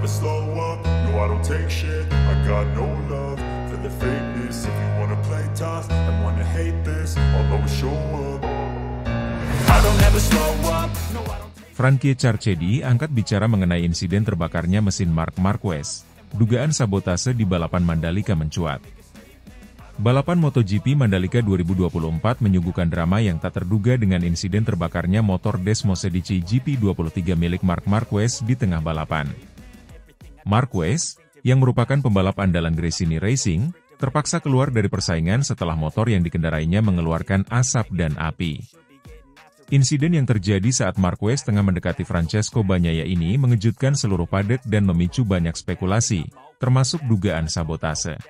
never slow up, no I don't take shit. I got no love for the fakeness. If you wanna play tough and wanna hate this, I'll always show up. I don't ever slow up, no I don't. Frankie Charchedi angkat bicara mengenai insiden terbakarnya mesin Marc Marquez. Dugaan sabotase di balapan Mandalika mencuat. Balapan MotoGP Mandalika 2024 menyuguhkan drama yang tak terduga dengan insiden terbakarnya motor Desmosedici GP23 milik Marc Marquez di tengah balapan. Marquez, yang merupakan pembalap andalan Gresini Racing, terpaksa keluar dari persaingan setelah motor yang dikendarainya mengeluarkan asap dan api. Insiden yang terjadi saat Marquez tengah mendekati Francesco Bagnaia ini mengejutkan seluruh paddock dan memicu banyak spekulasi, termasuk dugaan sabotase.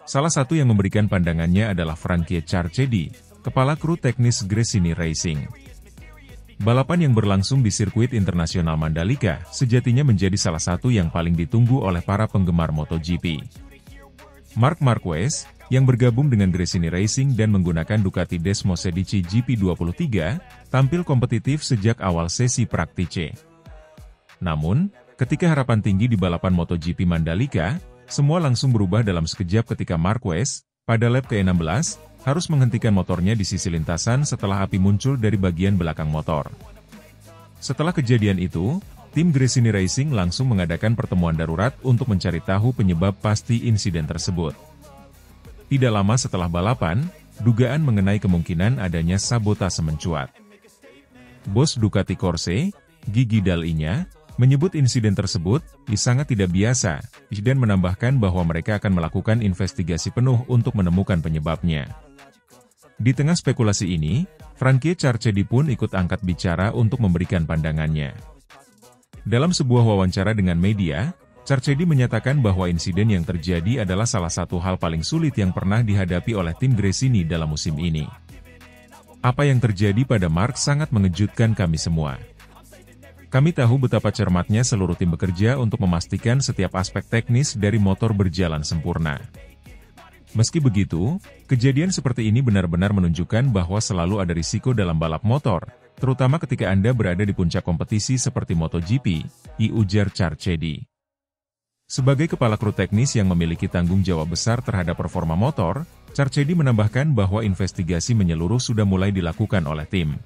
Salah satu yang memberikan pandangannya adalah Frankie Charchedi, kepala kru teknis Gresini Racing. Balapan yang berlangsung di sirkuit internasional Mandalika sejatinya menjadi salah satu yang paling ditunggu oleh para penggemar MotoGP. Marc Marquez, yang bergabung dengan Gresini Racing dan menggunakan Ducati Desmosedici GP23, tampil kompetitif sejak awal sesi praktice. Namun, ketika harapan tinggi di balapan MotoGP Mandalika, semua langsung berubah dalam sekejap ketika Marquez, pada lap ke-16, harus menghentikan motornya di sisi lintasan setelah api muncul dari bagian belakang motor. Setelah kejadian itu, tim Gresini Racing langsung mengadakan pertemuan darurat untuk mencari tahu penyebab pasti insiden tersebut. Tidak lama setelah balapan, dugaan mengenai kemungkinan adanya sabotase mencuat. Bos Ducati Corse, Gigi Dall'Igna, menyebut insiden tersebut sangat tidak biasa, dan menambahkan bahwa mereka akan melakukan investigasi penuh untuk menemukan penyebabnya. Di tengah spekulasi ini, Frankie Charchedi pun ikut angkat bicara untuk memberikan pandangannya. Dalam sebuah wawancara dengan media, Charchedi menyatakan bahwa insiden yang terjadi adalah salah satu hal paling sulit yang pernah dihadapi oleh tim Gresini dalam musim ini. Apa yang terjadi pada Marc sangat mengejutkan kami semua. Kami tahu betapa cermatnya seluruh tim bekerja untuk memastikan setiap aspek teknis dari motor berjalan sempurna. Meski begitu, kejadian seperti ini benar-benar menunjukkan bahwa selalu ada risiko dalam balap motor, terutama ketika Anda berada di puncak kompetisi seperti MotoGP, ujar Charchedi. Sebagai kepala kru teknis yang memiliki tanggung jawab besar terhadap performa motor, Charchedi menambahkan bahwa investigasi menyeluruh sudah mulai dilakukan oleh tim.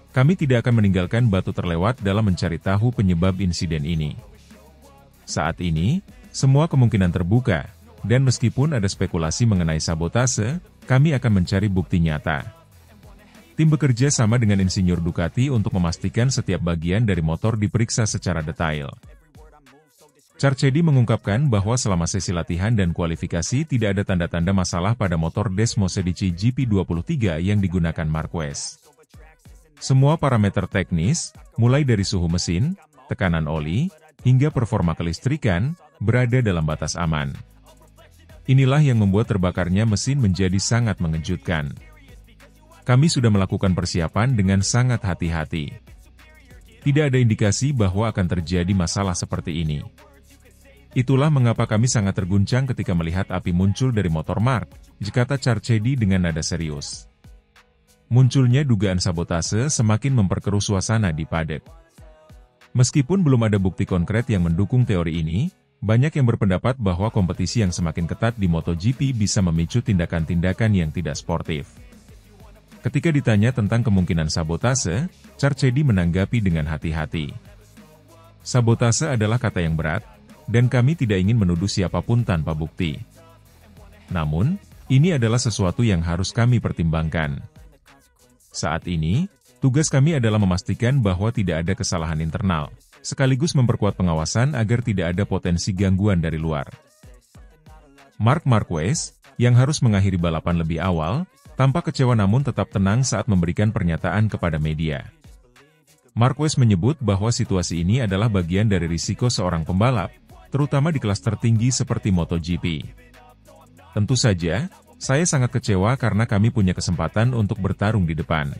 Kami tidak akan meninggalkan batu terlewat dalam mencari tahu penyebab insiden ini. Saat ini, semua kemungkinan terbuka, dan meskipun ada spekulasi mengenai sabotase, kami akan mencari bukti nyata. Tim bekerja sama dengan insinyur Ducati untuk memastikan setiap bagian dari motor diperiksa secara detail. Charchedi mengungkapkan bahwa selama sesi latihan dan kualifikasi tidak ada tanda-tanda masalah pada motor Desmosedici GP23 yang digunakan Marquez. Semua parameter teknis, mulai dari suhu mesin, tekanan oli, hingga performa kelistrikan, berada dalam batas aman. Inilah yang membuat terbakarnya mesin menjadi sangat mengejutkan. Kami sudah melakukan persiapan dengan sangat hati-hati. Tidak ada indikasi bahwa akan terjadi masalah seperti ini. Itulah mengapa kami sangat terguncang ketika melihat api muncul dari motor Marc, kata Charchedi dengan nada serius. Munculnya dugaan sabotase semakin memperkeruh suasana di paddock. Meskipun belum ada bukti konkret yang mendukung teori ini, banyak yang berpendapat bahwa kompetisi yang semakin ketat di MotoGP bisa memicu tindakan-tindakan yang tidak sportif. Ketika ditanya tentang kemungkinan sabotase, Charchedi menanggapi dengan hati-hati. Sabotase adalah kata yang berat, dan kami tidak ingin menuduh siapapun tanpa bukti. Namun, ini adalah sesuatu yang harus kami pertimbangkan. Saat ini, tugas kami adalah memastikan bahwa tidak ada kesalahan internal, sekaligus memperkuat pengawasan agar tidak ada potensi gangguan dari luar. Marc Marquez, yang harus mengakhiri balapan lebih awal, tampak kecewa namun tetap tenang saat memberikan pernyataan kepada media. Marquez menyebut bahwa situasi ini adalah bagian dari risiko seorang pembalap, terutama di kelas tertinggi seperti MotoGP. Tentu saja, saya sangat kecewa karena kami punya kesempatan untuk bertarung di depan.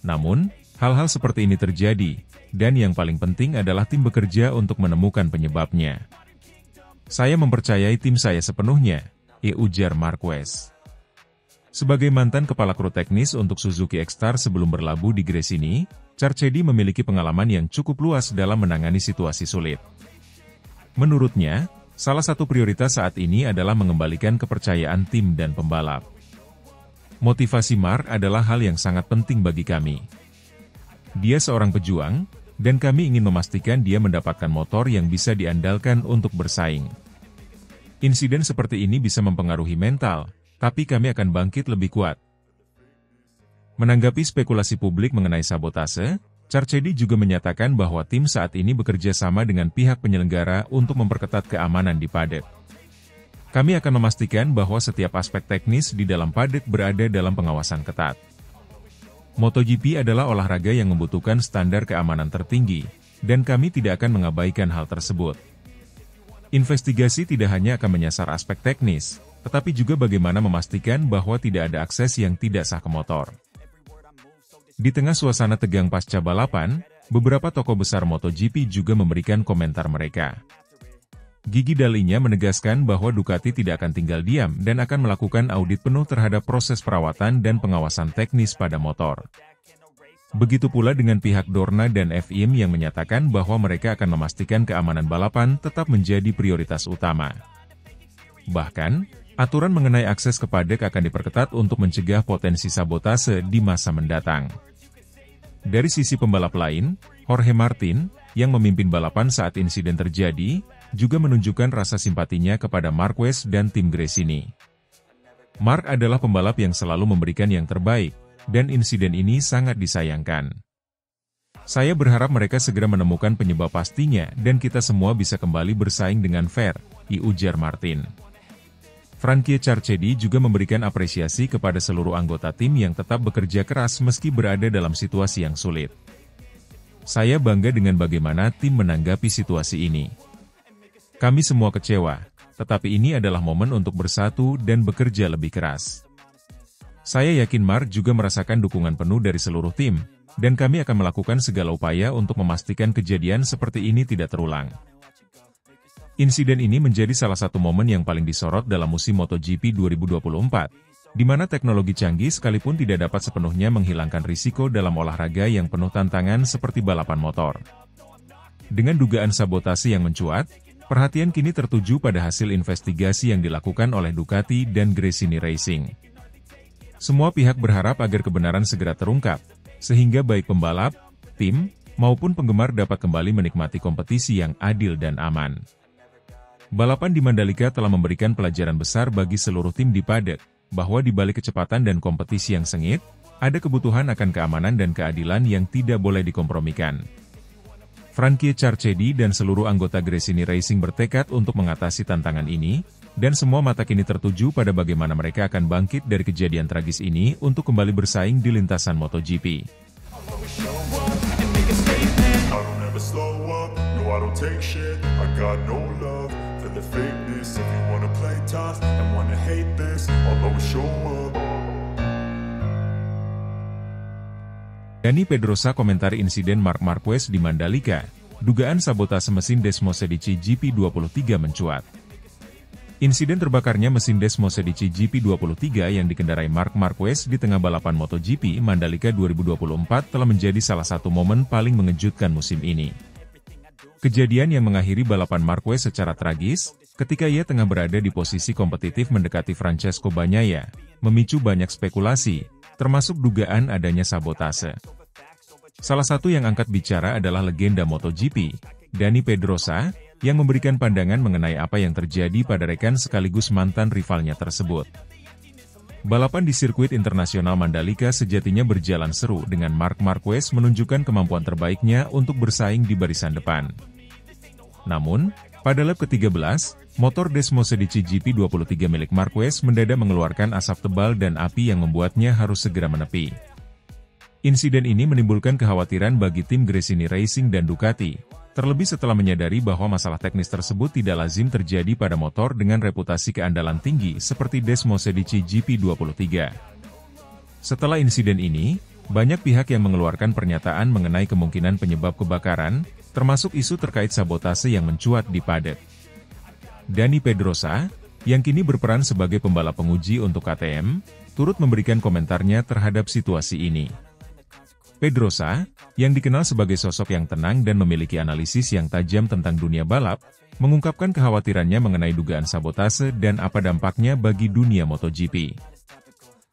Namun, hal-hal seperti ini terjadi, dan yang paling penting adalah tim bekerja untuk menemukan penyebabnya. Saya mempercayai tim saya sepenuhnya, ujar Marquez. Sebagai mantan kepala kru teknis untuk Suzuki X-Star sebelum berlabuh di Gresini, Carchedi memiliki pengalaman yang cukup luas dalam menangani situasi sulit. Menurutnya, salah satu prioritas saat ini adalah mengembalikan kepercayaan tim dan pembalap. Motivasi Mark adalah hal yang sangat penting bagi kami. Dia seorang pejuang, dan kami ingin memastikan dia mendapatkan motor yang bisa diandalkan untuk bersaing. Insiden seperti ini bisa mempengaruhi mental, tapi kami akan bangkit lebih kuat. Menanggapi spekulasi publik mengenai sabotase, Carchedi juga menyatakan bahwa tim saat ini bekerja sama dengan pihak penyelenggara untuk memperketat keamanan di paddock. Kami akan memastikan bahwa setiap aspek teknis di dalam paddock berada dalam pengawasan ketat. MotoGP adalah olahraga yang membutuhkan standar keamanan tertinggi, dan kami tidak akan mengabaikan hal tersebut. Investigasi tidak hanya akan menyasar aspek teknis, tetapi juga bagaimana memastikan bahwa tidak ada akses yang tidak sah ke motor. Di tengah suasana tegang pasca balapan, beberapa tokoh besar MotoGP juga memberikan komentar mereka. Gigi Dalinya menegaskan bahwa Ducati tidak akan tinggal diam dan akan melakukan audit penuh terhadap proses perawatan dan pengawasan teknis pada motor. Begitu pula dengan pihak Dorna dan FIM yang menyatakan bahwa mereka akan memastikan keamanan balapan tetap menjadi prioritas utama. Bahkan, aturan mengenai akses ke paddock akan diperketat untuk mencegah potensi sabotase di masa mendatang. Dari sisi pembalap lain, Jorge Martin, yang memimpin balapan saat insiden terjadi, juga menunjukkan rasa simpatinya kepada Marquez dan tim Gresini. Mark adalah pembalap yang selalu memberikan yang terbaik, dan insiden ini sangat disayangkan. Saya berharap mereka segera menemukan penyebab pastinya dan kita semua bisa kembali bersaing dengan fair, ujar Martin. Frankie Carchedi juga memberikan apresiasi kepada seluruh anggota tim yang tetap bekerja keras meski berada dalam situasi yang sulit. Saya bangga dengan bagaimana tim menanggapi situasi ini. Kami semua kecewa, tetapi ini adalah momen untuk bersatu dan bekerja lebih keras. Saya yakin Mark juga merasakan dukungan penuh dari seluruh tim, dan kami akan melakukan segala upaya untuk memastikan kejadian seperti ini tidak terulang. Insiden ini menjadi salah satu momen yang paling disorot dalam musim MotoGP 2024, di mana teknologi canggih sekalipun tidak dapat sepenuhnya menghilangkan risiko dalam olahraga yang penuh tantangan seperti balapan motor. Dengan dugaan sabotase yang mencuat, perhatian kini tertuju pada hasil investigasi yang dilakukan oleh Ducati dan Gresini Racing. Semua pihak berharap agar kebenaran segera terungkap, sehingga baik pembalap, tim, maupun penggemar dapat kembali menikmati kompetisi yang adil dan aman. Balapan di Mandalika telah memberikan pelajaran besar bagi seluruh tim di paddock, bahwa di balik kecepatan dan kompetisi yang sengit, ada kebutuhan akan keamanan dan keadilan yang tidak boleh dikompromikan. Frankie Carchedi dan seluruh anggota Gresini Racing bertekad untuk mengatasi tantangan ini, dan semua mata kini tertuju pada bagaimana mereka akan bangkit dari kejadian tragis ini untuk kembali bersaing di lintasan MotoGP. Dani Pedrosa komentari insiden Marc Marquez di Mandalika, dugaan sabotase mesin Desmosedici GP23 mencuat. Insiden terbakarnya mesin Desmosedici GP23 yang dikendarai Marc Marquez di tengah balapan MotoGP Mandalika 2024 telah menjadi salah satu momen paling mengejutkan musim ini. Kejadian yang mengakhiri balapan Marquez secara tragis, ketika ia tengah berada di posisi kompetitif mendekati Francesco Bagnaia, memicu banyak spekulasi, termasuk dugaan adanya sabotase. Salah satu yang angkat bicara adalah legenda MotoGP, Dani Pedrosa, yang memberikan pandangan mengenai apa yang terjadi pada rekan sekaligus mantan rivalnya tersebut. Balapan di sirkuit internasional Mandalika sejatinya berjalan seru dengan Marc Marquez menunjukkan kemampuan terbaiknya untuk bersaing di barisan depan. Namun, pada lap ke-13, motor Desmosedici GP23 milik Marquez mendadak mengeluarkan asap tebal dan api yang membuatnya harus segera menepi. Insiden ini menimbulkan kekhawatiran bagi tim Gresini Racing dan Ducati, terlebih setelah menyadari bahwa masalah teknis tersebut tidak lazim terjadi pada motor dengan reputasi keandalan tinggi seperti Desmosedici GP23. Setelah insiden ini, banyak pihak yang mengeluarkan pernyataan mengenai kemungkinan penyebab kebakaran, termasuk isu terkait sabotase yang mencuat di paddock. Dani Pedrosa, yang kini berperan sebagai pembalap penguji untuk KTM, turut memberikan komentarnya terhadap situasi ini. Pedrosa, yang dikenal sebagai sosok yang tenang dan memiliki analisis yang tajam tentang dunia balap, mengungkapkan kekhawatirannya mengenai dugaan sabotase dan apa dampaknya bagi dunia MotoGP.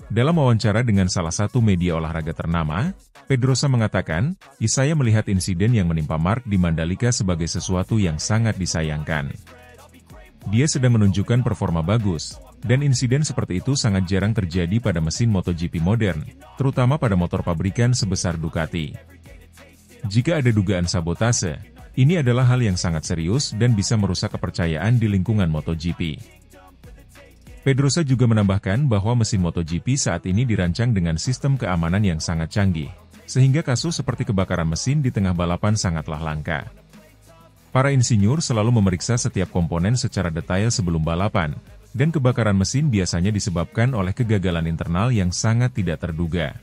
Dalam wawancara dengan salah satu media olahraga ternama, Pedrosa mengatakan, "Saya melihat insiden yang menimpa Marc di Mandalika sebagai sesuatu yang sangat disayangkan. Dia sedang menunjukkan performa bagus, dan insiden seperti itu sangat jarang terjadi pada mesin MotoGP modern, terutama pada motor pabrikan sebesar Ducati. Jika ada dugaan sabotase, ini adalah hal yang sangat serius dan bisa merusak kepercayaan di lingkungan MotoGP." Pedrosa juga menambahkan bahwa mesin MotoGP saat ini dirancang dengan sistem keamanan yang sangat canggih, sehingga kasus seperti kebakaran mesin di tengah balapan sangatlah langka. Para insinyur selalu memeriksa setiap komponen secara detail sebelum balapan, dan kebakaran mesin biasanya disebabkan oleh kegagalan internal yang sangat tidak terduga.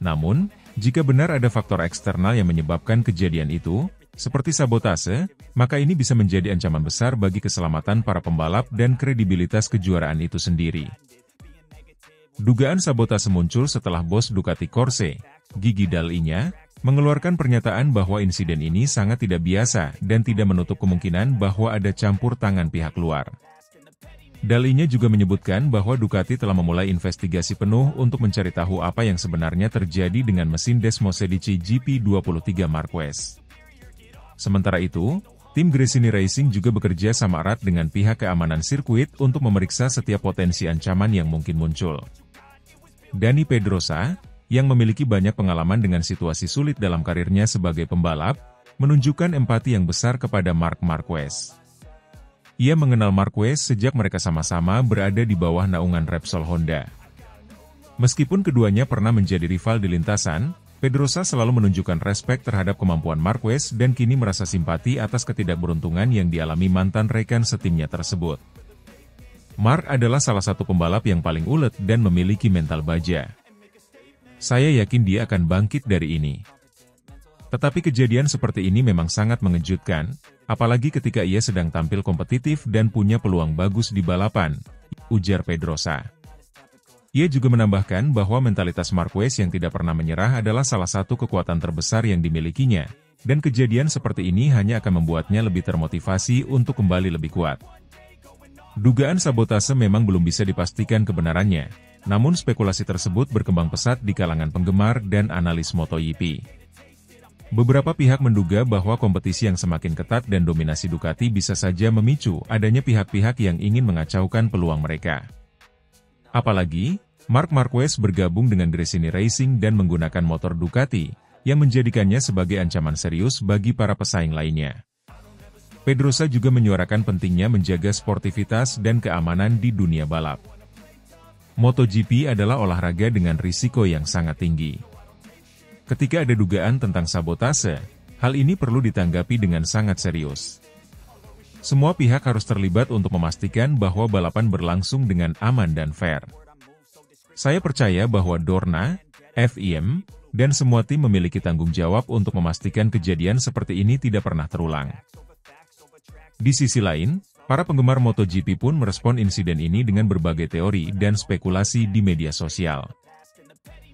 Namun, jika benar ada faktor eksternal yang menyebabkan kejadian itu, seperti sabotase, maka ini bisa menjadi ancaman besar bagi keselamatan para pembalap dan kredibilitas kejuaraan itu sendiri. Dugaan sabotase muncul setelah bos Ducati Corse, Gigi Dall'Igna, mengeluarkan pernyataan bahwa insiden ini sangat tidak biasa dan tidak menutup kemungkinan bahwa ada campur tangan pihak luar. Dall'Igna juga menyebutkan bahwa Ducati telah memulai investigasi penuh untuk mencari tahu apa yang sebenarnya terjadi dengan mesin Desmosedici GP23 Marquez. Sementara itu, tim Gresini Racing juga bekerja sama erat dengan pihak keamanan sirkuit untuk memeriksa setiap potensi ancaman yang mungkin muncul. Dani Pedrosa, yang memiliki banyak pengalaman dengan situasi sulit dalam karirnya sebagai pembalap, menunjukkan empati yang besar kepada Marc Marquez. Ia mengenal Marquez sejak mereka sama-sama berada di bawah naungan Repsol Honda. Meskipun keduanya pernah menjadi rival di lintasan, Pedrosa selalu menunjukkan respek terhadap kemampuan Marquez dan kini merasa simpati atas ketidakberuntungan yang dialami mantan rekan setimnya tersebut. Marc adalah salah satu pembalap yang paling ulet dan memiliki mental baja. Saya yakin dia akan bangkit dari ini. Tetapi kejadian seperti ini memang sangat mengejutkan, apalagi ketika ia sedang tampil kompetitif dan punya peluang bagus di balapan, ujar Pedrosa. Ia juga menambahkan bahwa mentalitas Marquez yang tidak pernah menyerah adalah salah satu kekuatan terbesar yang dimilikinya, dan kejadian seperti ini hanya akan membuatnya lebih termotivasi untuk kembali lebih kuat. Dugaan sabotase memang belum bisa dipastikan kebenarannya, namun spekulasi tersebut berkembang pesat di kalangan penggemar dan analis MotoGP. Beberapa pihak menduga bahwa kompetisi yang semakin ketat dan dominasi Ducati bisa saja memicu adanya pihak-pihak yang ingin mengacaukan peluang mereka. Apalagi, Marc Marquez bergabung dengan Gresini Racing dan menggunakan motor Ducati, yang menjadikannya sebagai ancaman serius bagi para pesaing lainnya. Pedrosa juga menyuarakan pentingnya menjaga sportivitas dan keamanan di dunia balap. MotoGP adalah olahraga dengan risiko yang sangat tinggi. Ketika ada dugaan tentang sabotase, hal ini perlu ditanggapi dengan sangat serius. Semua pihak harus terlibat untuk memastikan bahwa balapan berlangsung dengan aman dan fair. Saya percaya bahwa Dorna, FIM, dan semua tim memiliki tanggung jawab untuk memastikan kejadian seperti ini tidak pernah terulang. Di sisi lain, para penggemar MotoGP pun merespon insiden ini dengan berbagai teori dan spekulasi di media sosial.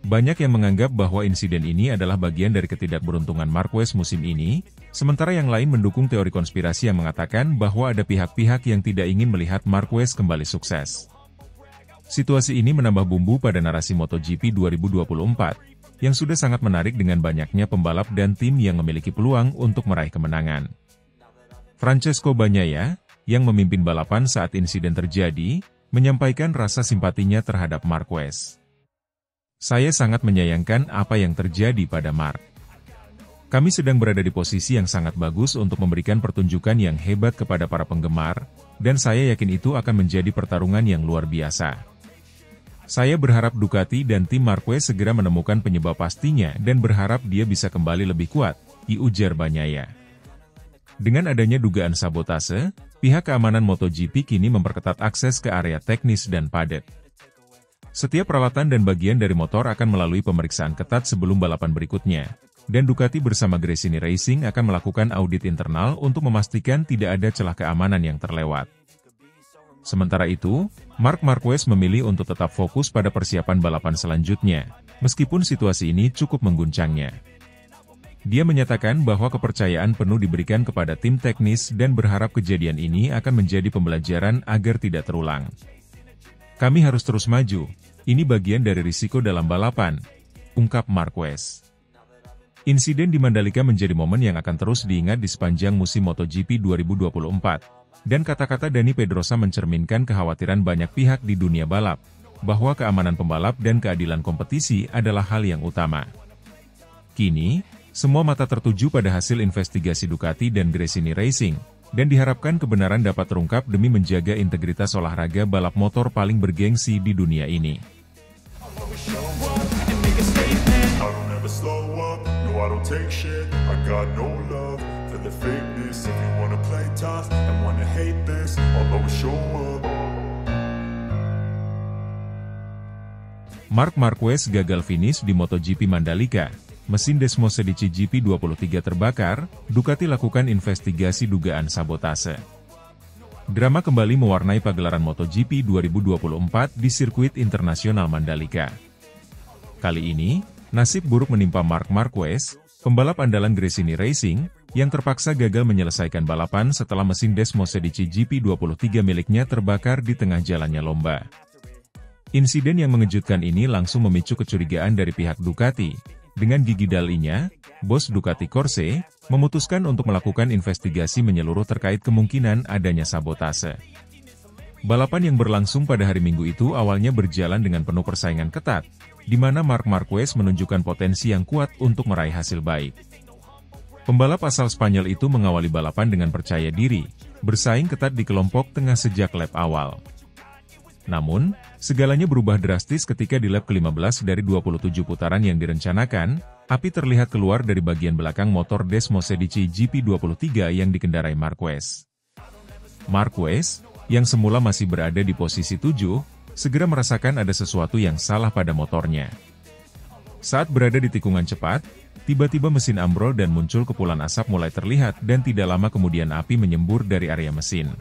Banyak yang menganggap bahwa insiden ini adalah bagian dari ketidakberuntungan Marquez musim ini, sementara yang lain mendukung teori konspirasi yang mengatakan bahwa ada pihak-pihak yang tidak ingin melihat Marquez kembali sukses. Situasi ini menambah bumbu pada narasi MotoGP 2024, yang sudah sangat menarik dengan banyaknya pembalap dan tim yang memiliki peluang untuk meraih kemenangan. Francesco Bagnaia, yang memimpin balapan saat insiden terjadi, menyampaikan rasa simpatinya terhadap Marquez. Saya sangat menyayangkan apa yang terjadi pada Marc. Kami sedang berada di posisi yang sangat bagus untuk memberikan pertunjukan yang hebat kepada para penggemar, dan saya yakin itu akan menjadi pertarungan yang luar biasa. Saya berharap Ducati dan tim Marquez segera menemukan penyebab pastinya dan berharap dia bisa kembali lebih kuat, ujar Bagnaia. Dengan adanya dugaan sabotase, pihak keamanan MotoGP kini memperketat akses ke area teknis dan padat. Setiap peralatan dan bagian dari motor akan melalui pemeriksaan ketat sebelum balapan berikutnya, dan Ducati bersama Gresini Racing akan melakukan audit internal untuk memastikan tidak ada celah keamanan yang terlewat. Sementara itu, Marc Marquez memilih untuk tetap fokus pada persiapan balapan selanjutnya, meskipun situasi ini cukup mengguncangnya. Dia menyatakan bahwa kepercayaan penuh diberikan kepada tim teknis dan berharap kejadian ini akan menjadi pembelajaran agar tidak terulang. Kami harus terus maju, ini bagian dari risiko dalam balapan, ungkap Marquez. Insiden di Mandalika menjadi momen yang akan terus diingat di sepanjang musim MotoGP 2024, dan kata-kata Dani Pedrosa mencerminkan kekhawatiran banyak pihak di dunia balap, bahwa keamanan pembalap dan keadilan kompetisi adalah hal yang utama. Kini, semua mata tertuju pada hasil investigasi Ducati dan Gresini Racing, dan diharapkan kebenaran dapat terungkap demi menjaga integritas olahraga balap motor paling bergengsi di dunia ini. Marc Marquez gagal finish di MotoGP Mandalika. Mesin Desmosedici GP23 terbakar, Ducati lakukan investigasi dugaan sabotase. Drama kembali mewarnai pagelaran MotoGP 2024 di sirkuit internasional Mandalika. Kali ini, nasib buruk menimpa Marc Marquez, pembalap andalan Gresini Racing, yang terpaksa gagal menyelesaikan balapan setelah mesin Desmosedici GP23 miliknya terbakar di tengah jalannya lomba. Insiden yang mengejutkan ini langsung memicu kecurigaan dari pihak Ducati. Dengan gigi dalinya, bos Ducati Corse, memutuskan untuk melakukan investigasi menyeluruh terkait kemungkinan adanya sabotase. Balapan yang berlangsung pada hari Minggu itu awalnya berjalan dengan penuh persaingan ketat, di mana Marc Marquez menunjukkan potensi yang kuat untuk meraih hasil baik. Pembalap asal Spanyol itu mengawali balapan dengan percaya diri, bersaing ketat di kelompok tengah sejak lap awal. Namun, segalanya berubah drastis ketika di lap ke-15 dari 27 putaran yang direncanakan, api terlihat keluar dari bagian belakang motor Desmosedici GP23 yang dikendarai Marquez. Marquez, yang semula masih berada di posisi 7, segera merasakan ada sesuatu yang salah pada motornya. Saat berada di tikungan cepat, tiba-tiba mesin ambrol dan muncul kepulan asap mulai terlihat dan tidak lama kemudian api menyembur dari area mesin.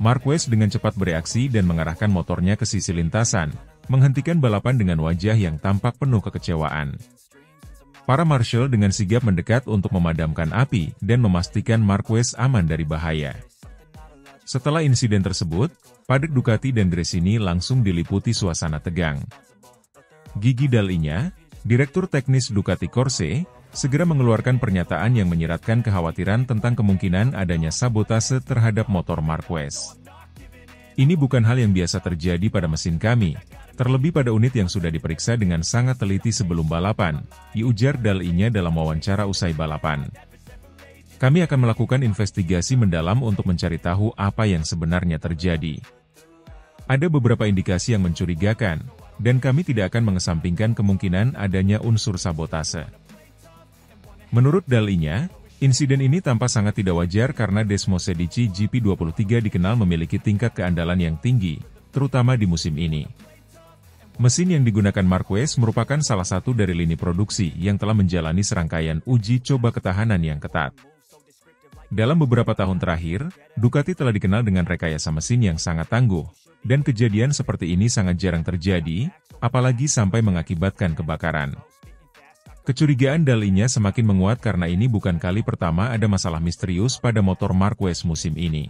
Marquez dengan cepat bereaksi dan mengarahkan motornya ke sisi lintasan, menghentikan balapan dengan wajah yang tampak penuh kekecewaan. Para marshal dengan sigap mendekat untuk memadamkan api dan memastikan Marquez aman dari bahaya. Setelah insiden tersebut, padek Ducati dan Gresini langsung diliputi suasana tegang. Gigi Dalinya, Direktur Teknis Ducati Corse, segera mengeluarkan pernyataan yang menyiratkan kekhawatiran tentang kemungkinan adanya sabotase terhadap motor Marquez. Ini bukan hal yang biasa terjadi pada mesin kami, terlebih pada unit yang sudah diperiksa dengan sangat teliti sebelum balapan, ujar Dalinya dalam wawancara usai balapan. Kami akan melakukan investigasi mendalam untuk mencari tahu apa yang sebenarnya terjadi. Ada beberapa indikasi yang mencurigakan, dan kami tidak akan mengesampingkan kemungkinan adanya unsur sabotase. Menurut Dalinya, insiden ini tampak sangat tidak wajar karena Desmosedici GP23 dikenal memiliki tingkat keandalan yang tinggi, terutama di musim ini. Mesin yang digunakan Marquez merupakan salah satu dari lini produksi yang telah menjalani serangkaian uji coba ketahanan yang ketat. Dalam beberapa tahun terakhir, Ducati telah dikenal dengan rekayasa mesin yang sangat tangguh, dan kejadian seperti ini sangat jarang terjadi, apalagi sampai mengakibatkan kebakaran. Kecurigaan Dalinya semakin menguat karena ini bukan kali pertama ada masalah misterius pada motor Marquez musim ini.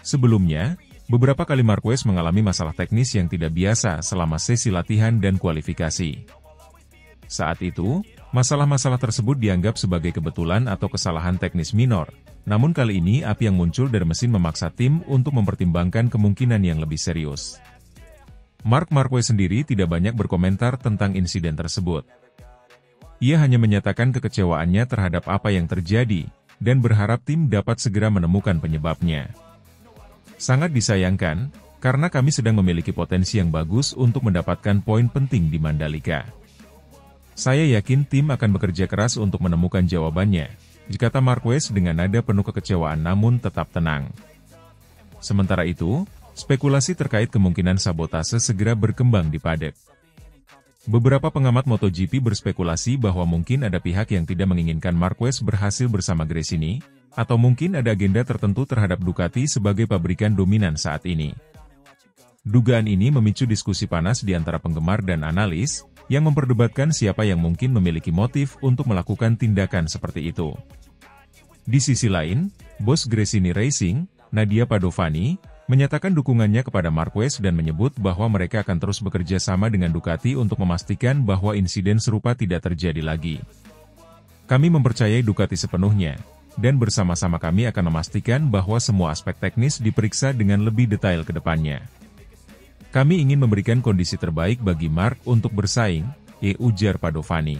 Sebelumnya, beberapa kali Marquez mengalami masalah teknis yang tidak biasa selama sesi latihan dan kualifikasi. Saat itu, masalah-masalah tersebut dianggap sebagai kebetulan atau kesalahan teknis minor, namun kali ini api yang muncul dari mesin memaksa tim untuk mempertimbangkan kemungkinan yang lebih serius. Marc Marquez sendiri tidak banyak berkomentar tentang insiden tersebut. Ia hanya menyatakan kekecewaannya terhadap apa yang terjadi, dan berharap tim dapat segera menemukan penyebabnya. Sangat disayangkan, karena kami sedang memiliki potensi yang bagus untuk mendapatkan poin penting di Mandalika. Saya yakin tim akan bekerja keras untuk menemukan jawabannya, kata Marquez dengan nada penuh kekecewaan namun tetap tenang. Sementara itu, spekulasi terkait kemungkinan sabotase segera berkembang di paddock. Beberapa pengamat MotoGP berspekulasi bahwa mungkin ada pihak yang tidak menginginkan Marquez berhasil bersama Gresini, atau mungkin ada agenda tertentu terhadap Ducati sebagai pabrikan dominan saat ini. Dugaan ini memicu diskusi panas di antara penggemar dan analis, yang memperdebatkan siapa yang mungkin memiliki motif untuk melakukan tindakan seperti itu. Di sisi lain, bos Gresini Racing, Nadia Padovani, menyatakan dukungannya kepada Marquez dan menyebut bahwa mereka akan terus bekerja sama dengan Ducati untuk memastikan bahwa insiden serupa tidak terjadi lagi. Kami mempercayai Ducati sepenuhnya, dan bersama-sama kami akan memastikan bahwa semua aspek teknis diperiksa dengan lebih detail ke depannya. Kami ingin memberikan kondisi terbaik bagi Marc untuk bersaing, ujar Padovani.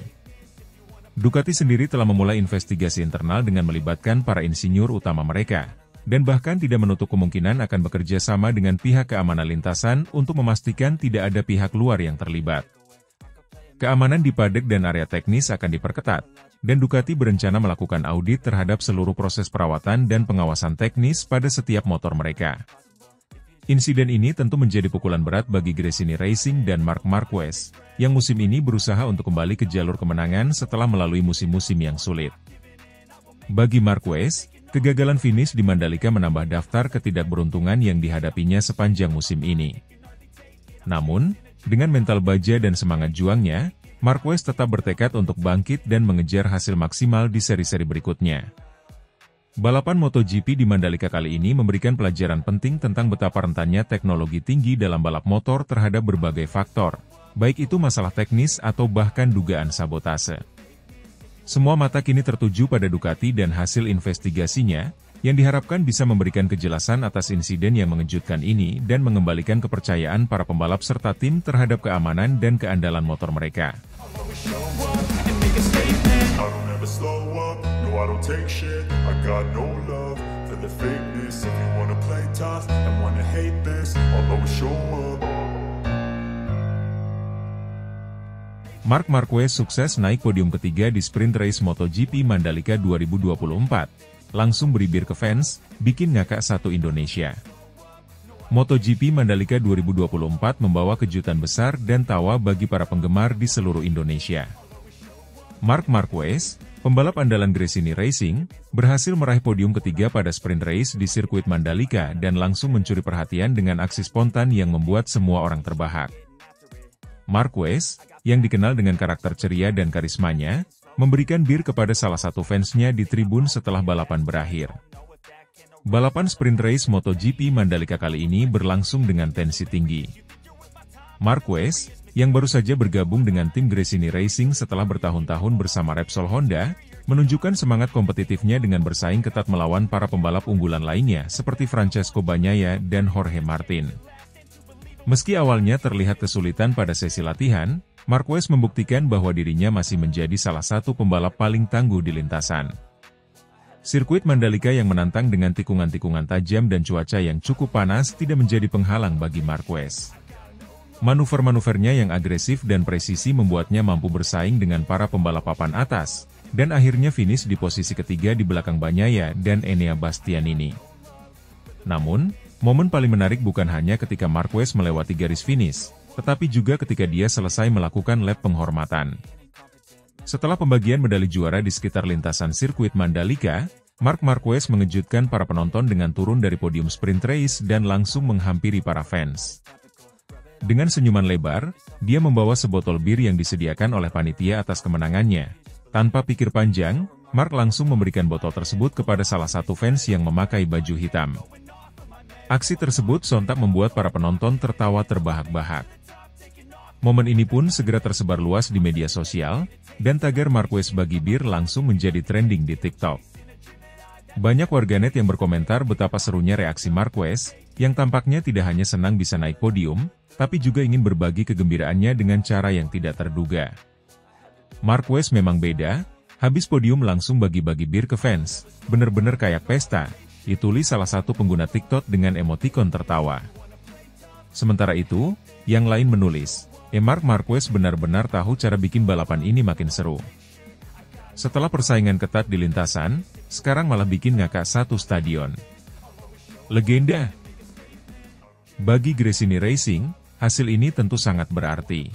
Ducati sendiri telah memulai investigasi internal dengan melibatkan para insinyur utama mereka, dan bahkan tidak menutup kemungkinan akan bekerja sama dengan pihak keamanan lintasan untuk memastikan tidak ada pihak luar yang terlibat. Keamanan di paddock dan area teknis akan diperketat, dan Ducati berencana melakukan audit terhadap seluruh proses perawatan dan pengawasan teknis pada setiap motor mereka. Insiden ini tentu menjadi pukulan berat bagi Gresini Racing dan Marc Marquez, yang musim ini berusaha untuk kembali ke jalur kemenangan setelah melalui musim-musim yang sulit. Bagi Marquez, kegagalan finish di Mandalika menambah daftar ketidakberuntungan yang dihadapinya sepanjang musim ini. Namun, dengan mental baja dan semangat juangnya, Marquez tetap bertekad untuk bangkit dan mengejar hasil maksimal di seri-seri berikutnya. Balapan MotoGP di Mandalika kali ini memberikan pelajaran penting tentang betapa rentannya teknologi tinggi dalam balap motor terhadap berbagai faktor, baik itu masalah teknis atau bahkan dugaan sabotase. Semua mata kini tertuju pada Ducati dan hasil investigasinya, yang diharapkan bisa memberikan kejelasan atas insiden yang mengejutkan ini dan mengembalikan kepercayaan para pembalap serta tim terhadap keamanan dan keandalan motor mereka. Marc Marquez sukses naik podium ketiga di sprint race MotoGP Mandalika 2024, langsung beribir ke fans, bikin ngakak satu Indonesia. MotoGP Mandalika 2024 membawa kejutan besar dan tawa bagi para penggemar di seluruh Indonesia. Marc Marquez, pembalap andalan Gresini Racing, berhasil meraih podium ketiga pada sprint race di sirkuit Mandalika dan langsung mencuri perhatian dengan aksi spontan yang membuat semua orang terbahak. Marquez, yang dikenal dengan karakter ceria dan karismanya, memberikan bir kepada salah satu fansnya di tribun setelah balapan berakhir. Balapan sprint race MotoGP Mandalika kali ini berlangsung dengan tensi tinggi. Marquez, yang baru saja bergabung dengan tim Gresini Racing setelah bertahun-tahun bersama Repsol Honda, menunjukkan semangat kompetitifnya dengan bersaing ketat melawan para pembalap unggulan lainnya seperti Francesco Bagnaia dan Jorge Martin. Meski awalnya terlihat kesulitan pada sesi latihan, Marquez membuktikan bahwa dirinya masih menjadi salah satu pembalap paling tangguh di lintasan. Sirkuit Mandalika yang menantang dengan tikungan-tikungan tajam dan cuaca yang cukup panas tidak menjadi penghalang bagi Marquez. Manuver-manuvernya yang agresif dan presisi membuatnya mampu bersaing dengan para pembalap papan atas, dan akhirnya finish di posisi ketiga di belakang Bagnaia dan Enea Bastianini. Namun, momen paling menarik bukan hanya ketika Marquez melewati garis finish, tetapi juga ketika dia selesai melakukan lap penghormatan. Setelah pembagian medali juara di sekitar lintasan sirkuit Mandalika, Marc Marquez mengejutkan para penonton dengan turun dari podium sprint race dan langsung menghampiri para fans. Dengan senyuman lebar, dia membawa sebotol bir yang disediakan oleh panitia atas kemenangannya. Tanpa pikir panjang, Marc langsung memberikan botol tersebut kepada salah satu fans yang memakai baju hitam. Aksi tersebut sontak membuat para penonton tertawa terbahak-bahak. Momen ini pun segera tersebar luas di media sosial, dan tagar Marquez bagi bir langsung menjadi trending di TikTok. Banyak warganet yang berkomentar betapa serunya reaksi Marquez, yang tampaknya tidak hanya senang bisa naik podium, tapi juga ingin berbagi kegembiraannya dengan cara yang tidak terduga. Marquez memang beda, habis podium langsung bagi-bagi bir ke fans, bener-bener kayak pesta, ditulis salah satu pengguna TikTok dengan emotikon tertawa. Sementara itu, yang lain menulis, Marc Marquez benar-benar tahu cara bikin balapan ini makin seru. Setelah persaingan ketat di lintasan, sekarang malah bikin ngakak satu stadion. Legenda! Bagi Gresini Racing, hasil ini tentu sangat berarti.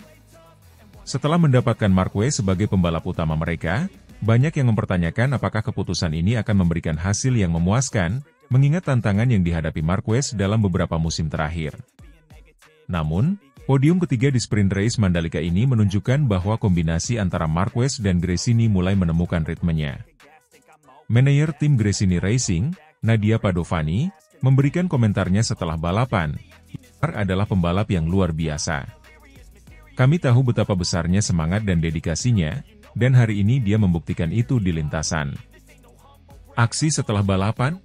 Setelah mendapatkan Marquez sebagai pembalap utama mereka, banyak yang mempertanyakan apakah keputusan ini akan memberikan hasil yang memuaskan, mengingat tantangan yang dihadapi Marquez dalam beberapa musim terakhir. Namun, Podium ketiga di sprint race Mandalika ini menunjukkan bahwa kombinasi antara Marquez dan Gresini mulai menemukan ritmenya. Manajer tim Gresini Racing, Nadia Padovani, memberikan komentarnya setelah balapan, "Mar adalah pembalap yang luar biasa. Kami tahu betapa besarnya semangat dan dedikasinya, dan hari ini dia membuktikan itu di lintasan." Aksi setelah balapan?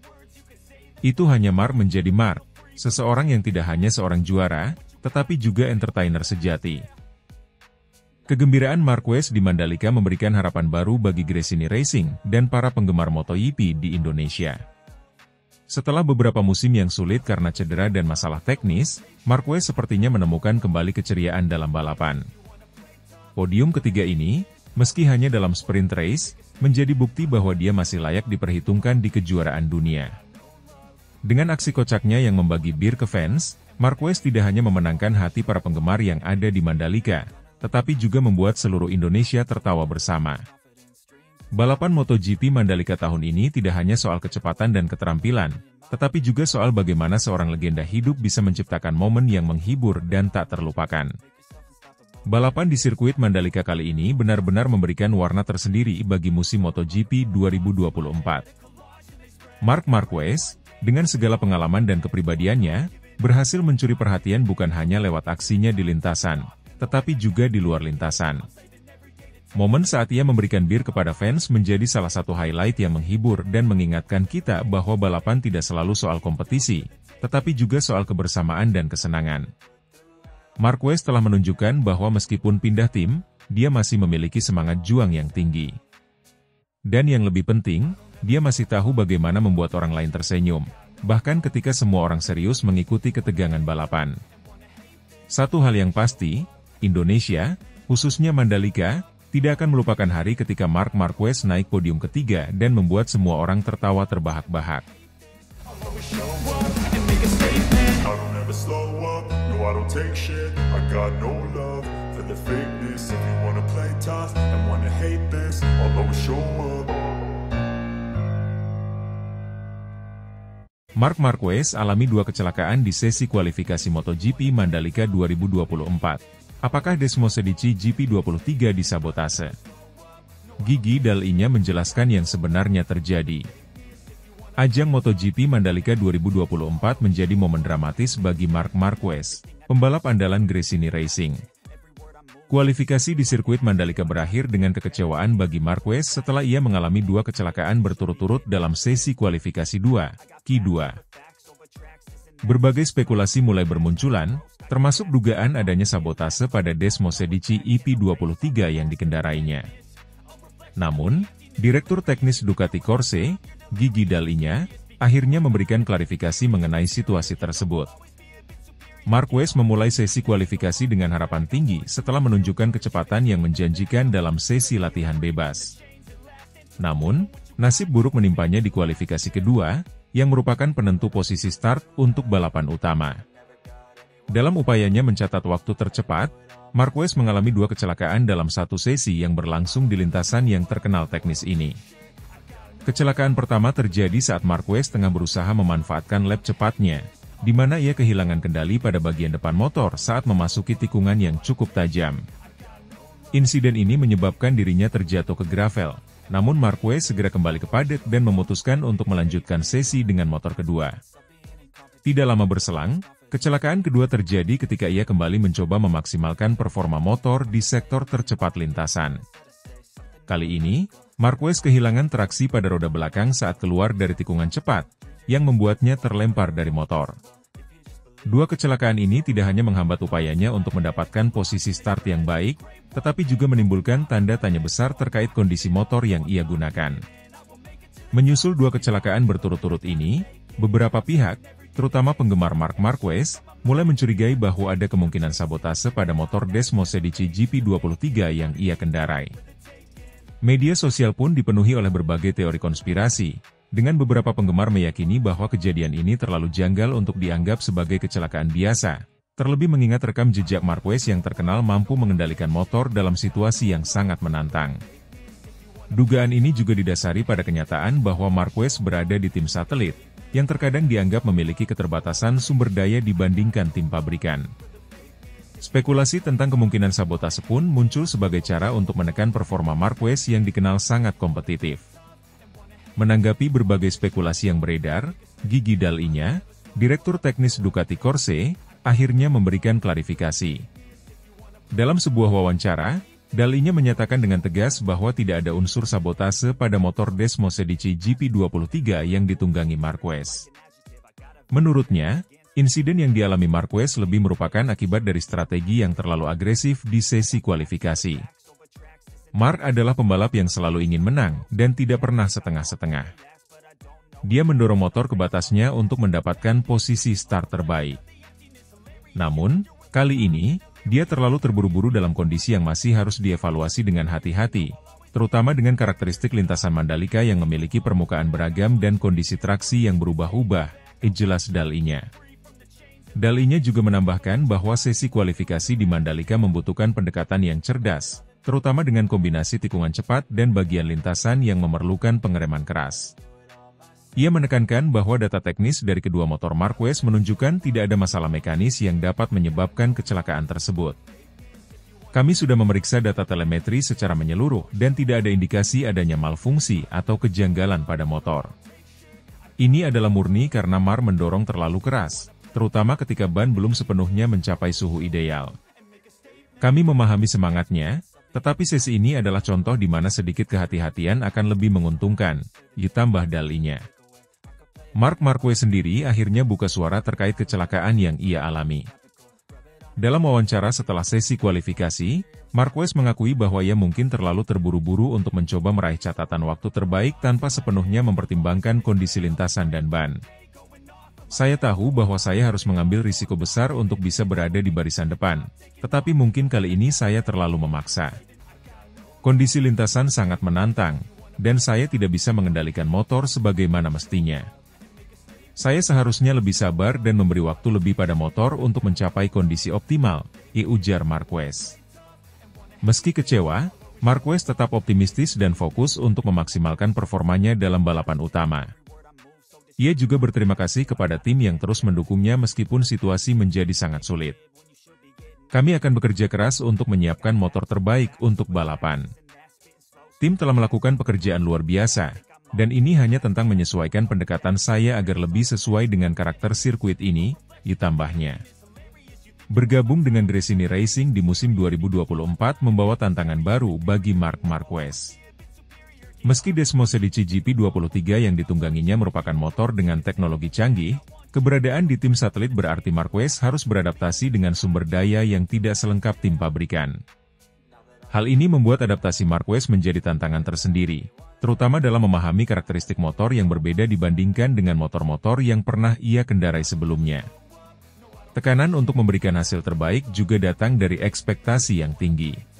Itu hanya Mar menjadi Mar, seseorang yang tidak hanya seorang juara, tetapi juga entertainer sejati. Kegembiraan Marquez di Mandalika memberikan harapan baru bagi Gresini Racing dan para penggemar MotoGP di Indonesia. Setelah beberapa musim yang sulit karena cedera dan masalah teknis, Marquez sepertinya menemukan kembali keceriaan dalam balapan. Podium ketiga ini, meski hanya dalam sprint race, menjadi bukti bahwa dia masih layak diperhitungkan di kejuaraan dunia. Dengan aksi kocaknya yang membagi bir ke fans, Marquez tidak hanya memenangkan hati para penggemar yang ada di Mandalika, tetapi juga membuat seluruh Indonesia tertawa bersama. Balapan MotoGP Mandalika tahun ini tidak hanya soal kecepatan dan keterampilan, tetapi juga soal bagaimana seorang legenda hidup bisa menciptakan momen yang menghibur dan tak terlupakan. Balapan di sirkuit Mandalika kali ini benar-benar memberikan warna tersendiri bagi musim MotoGP 2024. Marc Marquez, dengan segala pengalaman dan kepribadiannya, berhasil mencuri perhatian bukan hanya lewat aksinya di lintasan, tetapi juga di luar lintasan. Momen saat ia memberikan bir kepada fans menjadi salah satu highlight yang menghibur dan mengingatkan kita bahwa balapan tidak selalu soal kompetisi, tetapi juga soal kebersamaan dan kesenangan. Marquez telah menunjukkan bahwa meskipun pindah tim, dia masih memiliki semangat juang yang tinggi. Dan yang lebih penting, dia masih tahu bagaimana membuat orang lain tersenyum, bahkan ketika semua orang serius mengikuti ketegangan balapan. Satu hal yang pasti, Indonesia, khususnya Mandalika, tidak akan melupakan hari ketika Marc Marquez naik podium ketiga dan membuat semua orang tertawa terbahak-bahak. Marc Marquez alami dua kecelakaan di sesi kualifikasi MotoGP Mandalika 2024. Apakah Desmosedici GP23 disabotase? Gigi Dalinya menjelaskan yang sebenarnya terjadi. Ajang MotoGP Mandalika 2024 menjadi momen dramatis bagi Marc Marquez, pembalap andalan Gresini Racing. Kualifikasi di sirkuit Mandalika berakhir dengan kekecewaan bagi Marquez setelah ia mengalami dua kecelakaan berturut-turut dalam sesi kualifikasi 2, Q2. Berbagai spekulasi mulai bermunculan, termasuk dugaan adanya sabotase pada Desmosedici EP23 yang dikendarainya. Namun, Direktur Teknis Ducati Corse, Gigi Dalinya, akhirnya memberikan klarifikasi mengenai situasi tersebut. Marquez memulai sesi kualifikasi dengan harapan tinggi setelah menunjukkan kecepatan yang menjanjikan dalam sesi latihan bebas. Namun, nasib buruk menimpanya di kualifikasi kedua, yang merupakan penentu posisi start untuk balapan utama. Dalam upayanya mencatat waktu tercepat, Marquez mengalami dua kecelakaan dalam satu sesi yang berlangsung di lintasan yang terkenal teknis ini. Kecelakaan pertama terjadi saat Marquez tengah berusaha memanfaatkan lap cepatnya, di mana ia kehilangan kendali pada bagian depan motor saat memasuki tikungan yang cukup tajam. Insiden ini menyebabkan dirinya terjatuh ke gravel, namun Marquez segera kembali ke padat dan memutuskan untuk melanjutkan sesi dengan motor kedua. Tidak lama berselang, kecelakaan kedua terjadi ketika ia kembali mencoba memaksimalkan performa motor di sektor tercepat lintasan. Kali ini, Marquez kehilangan traksi pada roda belakang saat keluar dari tikungan cepat, yang membuatnya terlempar dari motor. Dua kecelakaan ini tidak hanya menghambat upayanya untuk mendapatkan posisi start yang baik, tetapi juga menimbulkan tanda tanya besar terkait kondisi motor yang ia gunakan. Menyusul dua kecelakaan berturut-turut ini, beberapa pihak, terutama penggemar Marc Marquez, mulai mencurigai bahwa ada kemungkinan sabotase pada motor Desmosedici GP23 yang ia kendarai. Media sosial pun dipenuhi oleh berbagai teori konspirasi, dengan beberapa penggemar meyakini bahwa kejadian ini terlalu janggal untuk dianggap sebagai kecelakaan biasa, terlebih mengingat rekam jejak Marquez yang terkenal mampu mengendalikan motor dalam situasi yang sangat menantang. Dugaan ini juga didasari pada kenyataan bahwa Marquez berada di tim satelit, yang terkadang dianggap memiliki keterbatasan sumber daya dibandingkan tim pabrikan. Spekulasi tentang kemungkinan sabotase pun muncul sebagai cara untuk menekan performa Marquez yang dikenal sangat kompetitif. Menanggapi berbagai spekulasi yang beredar, Gigi Dall'Igna, Direktur Teknis Ducati Corse, akhirnya memberikan klarifikasi. Dalam sebuah wawancara, Dall'Igna menyatakan dengan tegas bahwa tidak ada unsur sabotase pada motor Desmosedici GP23 yang ditunggangi Marquez. Menurutnya, insiden yang dialami Marquez lebih merupakan akibat dari strategi yang terlalu agresif di sesi kualifikasi. Mark adalah pembalap yang selalu ingin menang dan tidak pernah setengah-setengah. Dia mendorong motor ke batasnya untuk mendapatkan posisi start terbaik. Namun, kali ini, dia terlalu terburu-buru dalam kondisi yang masih harus dievaluasi dengan hati-hati, terutama dengan karakteristik lintasan Mandalika yang memiliki permukaan beragam dan kondisi traksi yang berubah-ubah, jelas Dall'Igna. Dall'Igna juga menambahkan bahwa sesi kualifikasi di Mandalika membutuhkan pendekatan yang cerdas, terutama dengan kombinasi tikungan cepat dan bagian lintasan yang memerlukan pengereman keras. Ia menekankan bahwa data teknis dari kedua motor Marquez menunjukkan tidak ada masalah mekanis yang dapat menyebabkan kecelakaan tersebut. Kami sudah memeriksa data telemetri secara menyeluruh dan tidak ada indikasi adanya malfungsi atau kejanggalan pada motor. Ini adalah murni karena Mark mendorong terlalu keras, terutama ketika ban belum sepenuhnya mencapai suhu ideal. Kami memahami semangatnya, tetapi sesi ini adalah contoh di mana sedikit kehati-hatian akan lebih menguntungkan, ditambah Dall'Igna. Marc Marquez sendiri akhirnya buka suara terkait kecelakaan yang ia alami. Dalam wawancara setelah sesi kualifikasi, Marquez mengakui bahwa ia mungkin terlalu terburu-buru untuk mencoba meraih catatan waktu terbaik tanpa sepenuhnya mempertimbangkan kondisi lintasan dan ban. Saya tahu bahwa saya harus mengambil risiko besar untuk bisa berada di barisan depan, tetapi mungkin kali ini saya terlalu memaksa. Kondisi lintasan sangat menantang, dan saya tidak bisa mengendalikan motor sebagaimana mestinya. Saya seharusnya lebih sabar dan memberi waktu lebih pada motor untuk mencapai kondisi optimal, ujar Marquez. Meski kecewa, Marquez tetap optimistis dan fokus untuk memaksimalkan performanya dalam balapan utama. Ia juga berterima kasih kepada tim yang terus mendukungnya meskipun situasi menjadi sangat sulit. Kami akan bekerja keras untuk menyiapkan motor terbaik untuk balapan. Tim telah melakukan pekerjaan luar biasa, dan ini hanya tentang menyesuaikan pendekatan saya agar lebih sesuai dengan karakter sirkuit ini, ditambahnya. Bergabung dengan Gresini Racing di musim 2024 membawa tantangan baru bagi Marc Marquez. Meski Desmosedici GP23 yang ditungganginya merupakan motor dengan teknologi canggih, keberadaan di tim satelit berarti Marquez harus beradaptasi dengan sumber daya yang tidak selengkap tim pabrikan. Hal ini membuat adaptasi Marquez menjadi tantangan tersendiri, terutama dalam memahami karakteristik motor yang berbeda dibandingkan dengan motor-motor yang pernah ia kendarai sebelumnya. Tekanan untuk memberikan hasil terbaik juga datang dari ekspektasi yang tinggi.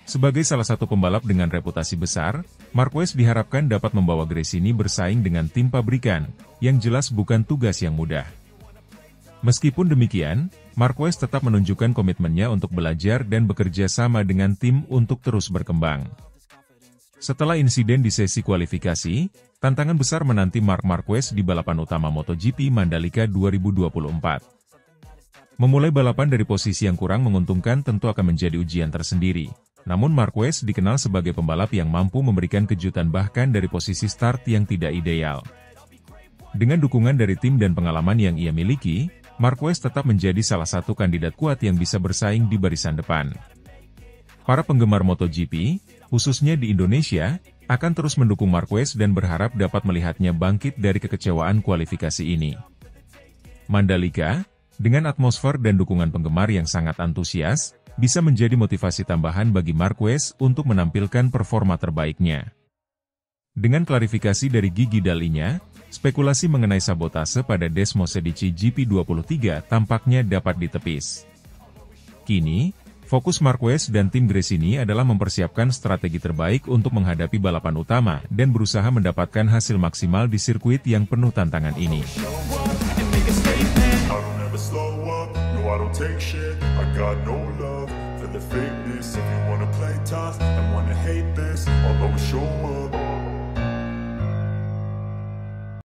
Sebagai salah satu pembalap dengan reputasi besar, Marquez diharapkan dapat membawa Gresini bersaing dengan tim pabrikan, yang jelas bukan tugas yang mudah. Meskipun demikian, Marquez tetap menunjukkan komitmennya untuk belajar dan bekerja sama dengan tim untuk terus berkembang. Setelah insiden di sesi kualifikasi, tantangan besar menanti Marc Marquez di balapan utama MotoGP Mandalika 2024. Memulai balapan dari posisi yang kurang menguntungkan tentu akan menjadi ujian tersendiri. Namun Marquez dikenal sebagai pembalap yang mampu memberikan kejutan bahkan dari posisi start yang tidak ideal. Dengan dukungan dari tim dan pengalaman yang ia miliki, Marquez tetap menjadi salah satu kandidat kuat yang bisa bersaing di barisan depan. Para penggemar MotoGP, khususnya di Indonesia, akan terus mendukung Marquez dan berharap dapat melihatnya bangkit dari kekecewaan kualifikasi ini. Mandalika, dengan atmosfer dan dukungan penggemar yang sangat antusias, bisa menjadi motivasi tambahan bagi Marquez untuk menampilkan performa terbaiknya. Dengan klarifikasi dari Gigi Dall'Igna, spekulasi mengenai sabotase pada Desmosedici GP23 tampaknya dapat ditepis. Kini, fokus Marquez dan tim Gresini adalah mempersiapkan strategi terbaik untuk menghadapi balapan utama dan berusaha mendapatkan hasil maksimal di sirkuit yang penuh tantangan ini. If you wanna play tough and wanna hate this, I'll always show up.